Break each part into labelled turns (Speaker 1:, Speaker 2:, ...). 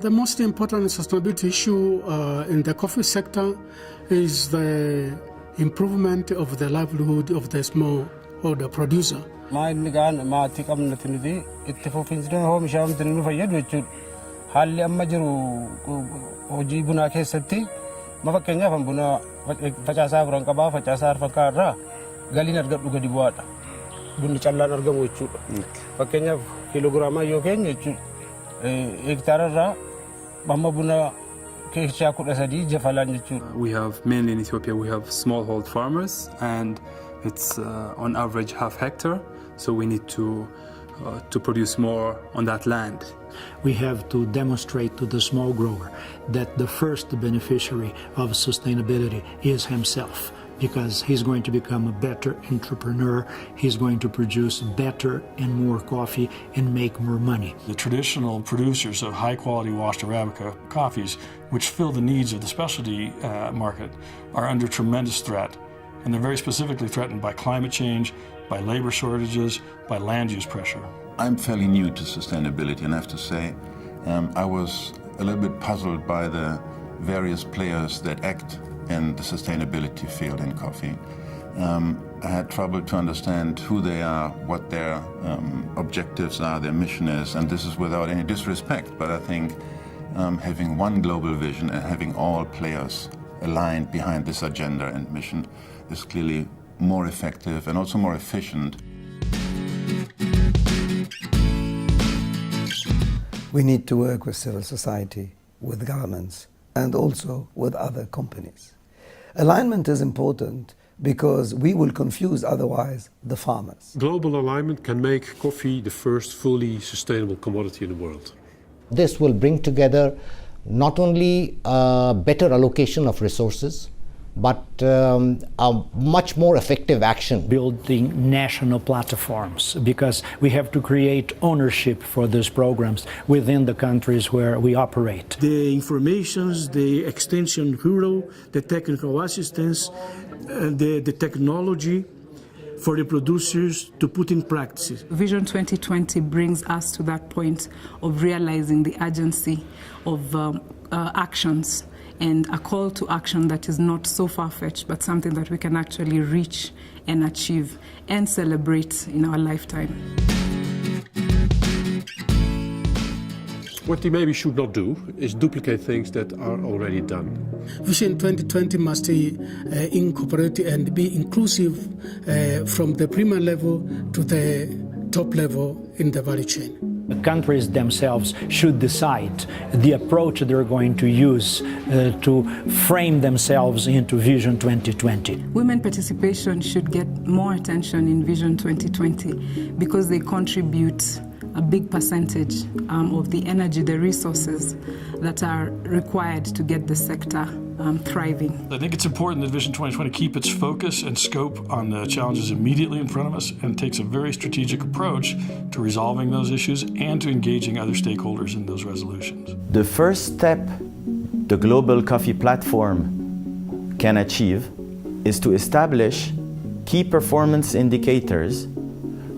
Speaker 1: The most important sustainability issue in the coffee sector is the improvement of the livelihood of the small or the producer.
Speaker 2: Haalli amma jiru hojii bunaa keessatti fakkeenyaaf buna facaasaa furan qabaa facaasaa harfakaa irraa galiin argadhu gadi bu'aadha. Bunni callaan argamu jechuudha. Fakkeenyaaf kiilogiraamaa yoo keenya jechuudha hektaara irraa amma buna keessaa 13 jafalaan jechuudha.
Speaker 3: We have mainly in Ethiopia we have smallhold farmers and it's on average half hectare, so we need to produce more on that land.
Speaker 4: We have to demonstrate to the small grower that the first beneficiary of sustainability is himself, because he's going to become a better entrepreneur, he's going to produce better and more coffee and make more money.
Speaker 5: The traditional producers of high-quality washed Arabica coffees, which fill the needs of the specialty market, are under tremendous threat. And they're very specifically threatened by climate change, by labor shortages, by land use pressure.
Speaker 6: I'm fairly new to sustainability, and I have to say I was a little bit puzzled by the various players that act in the sustainability field in coffee. I had trouble to understand who they are, what their objectives are, their mission is, and this is without any disrespect, but I think having one global vision and having all players aligned behind this agenda and mission is clearly more effective and also more efficient.
Speaker 7: We need to work with civil society, with governments, and also with other companies. Alignment is important because we will confuse otherwise the farmers.
Speaker 8: Global alignment can make coffee the first fully sustainable commodity in the world.
Speaker 9: This will bring together not only a better allocation of resources, but a much more effective action.
Speaker 4: Building national platforms, because we have to create ownership for these programs within the countries where we operate.
Speaker 10: The informations, the extension bureau, the technical assistance, the technology for the producers to put in practice.
Speaker 11: Vision 2020 brings us to that point of realizing the urgency of actions, and a call to action that is not so far-fetched, but something that we can actually reach and achieve and celebrate in our lifetime.
Speaker 8: What they maybe should not do is duplicate things that are already done.
Speaker 1: Vision 2020 must incorporate and be inclusive from the premier level to the top level in the value chain.
Speaker 4: The countries themselves should decide the approach they're going to use to frame themselves into Vision 2020.
Speaker 11: Women participation should get more attention in Vision 2020 because they contribute a big percentage of the energy, the resources that are required to get the sector thriving.
Speaker 5: I think it's important that Vision 2020 keep its focus and scope on the challenges immediately in front of us and takes a very strategic approach to resolving those issues and to engaging other stakeholders in those resolutions.
Speaker 12: The first step the Global Coffee Platform can achieve is to establish key performance indicators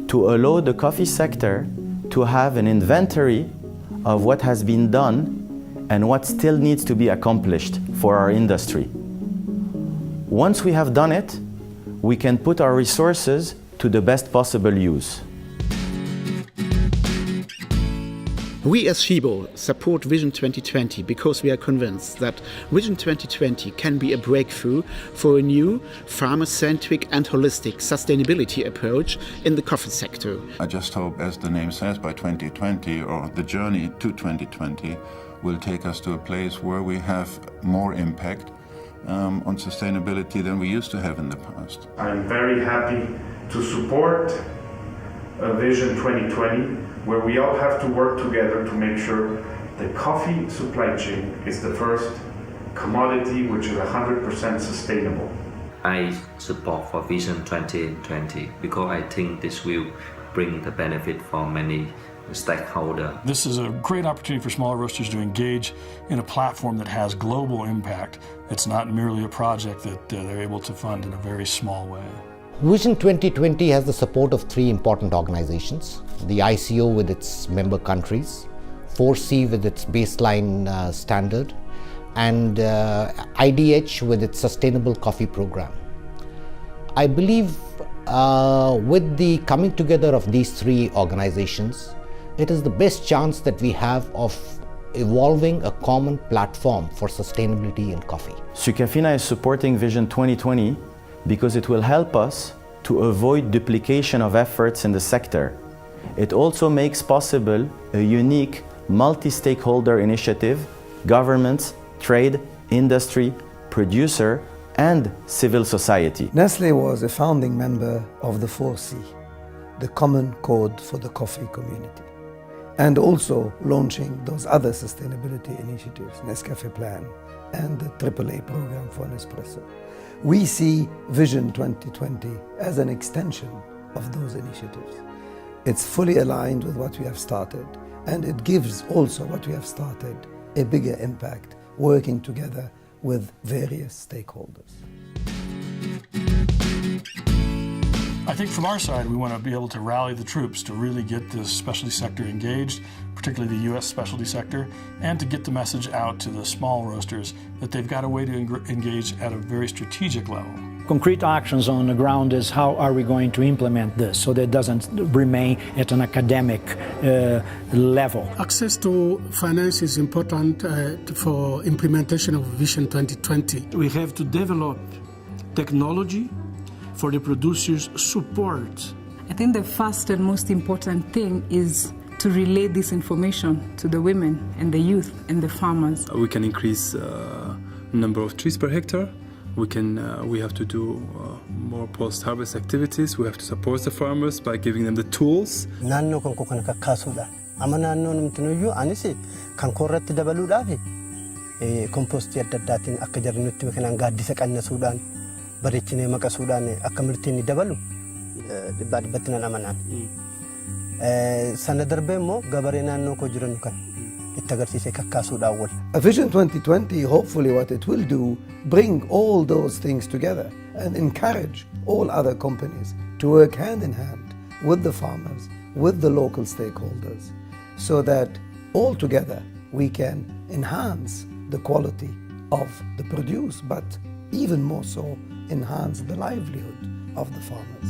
Speaker 12: to allow the coffee sector to have an inventory of what has been done and what still needs to be accomplished for our industry. Once we have done it, we can put our resources to the best possible use.
Speaker 13: We as Schiebo support Vision 2020 because we are convinced that Vision 2020 can be a breakthrough for a new farmer-centric and holistic sustainability approach in the coffee sector.
Speaker 6: I just hope, as the name says, by 2020 or the journey to 2020 will take us to a place where we have more impact on sustainability than we used to have in the past.
Speaker 14: I'm very happy to support Vision 2020, where we all have to work together to make sure the coffee supply chain is the first commodity which is 100% sustainable.
Speaker 15: I support for Vision 2020 because I think this will bring the benefit for many stakeholders.
Speaker 5: This is a great opportunity for smaller roasters to engage in a platform that has global impact. It's not merely a project that they're able to fund in a very small way.
Speaker 9: Vision 2020 has the support of three important organizations: the ICO with its member countries, 4C with its baseline standard, and IDH with its sustainable coffee program. I believe with the coming together of these three organizations, it is the best chance that we have of evolving a common platform for sustainability in coffee.
Speaker 12: Sucafina is supporting Vision 2020 because it will help us to avoid duplication of efforts in the sector. It also makes possible a unique multi-stakeholder initiative: governments, trade, industry, producer, and civil society.
Speaker 7: Nestlé was a founding member of the 4C, the Common Code for the Coffee Community, and also launching those other sustainability initiatives, Nescafé Plan and the AAA program for Nespresso. We see Vision 2020 as an extension of those initiatives. It's fully aligned with what we have started, and it gives also what we have started a bigger impact, working together with various stakeholders.
Speaker 5: I think from our side, we want to be able to rally the troops to really get the specialty sector engaged, particularly the U.S. specialty sector, and to get the message out to the small roasters that they've got a way to engage at a very strategic level.
Speaker 4: Concrete actions on the ground is how are we going to implement this so that it doesn't remain at an academic level.
Speaker 1: Access to finance is important for implementation of Vision 2020.
Speaker 10: We have to develop technology for the producers' support.
Speaker 11: I think the first and most important thing is to relay this information to the women and the youth and the farmers.
Speaker 3: We can increase number of trees per hectare. We have to do more post-harvest activities. We have to support the farmers by giving them the tools.
Speaker 16: Naannoo kan koo kana kakkaasuudha. Amma naannoon nuti anis kan koo irratti dabaluudhaaf kompoostii adda addaatiin akka jarri nutti kanaan gaaddisa qannasuudhaan bareechinee maqasuudhaan akka mirtiin dabalu dhibbaa dhibbatti nan amanaan. Sana darbee immoo gabaree naannoo koo jiran kan itti agarsiisee kakkaasuudhaan wal.
Speaker 7: A Vision 2020, hopefully what it will do, bring all those things together and encourage all other companies to work hand in hand with the farmers, with the local stakeholders, so that all together we can enhance the quality of the produce, but even more so enhance the livelihood of the farmers.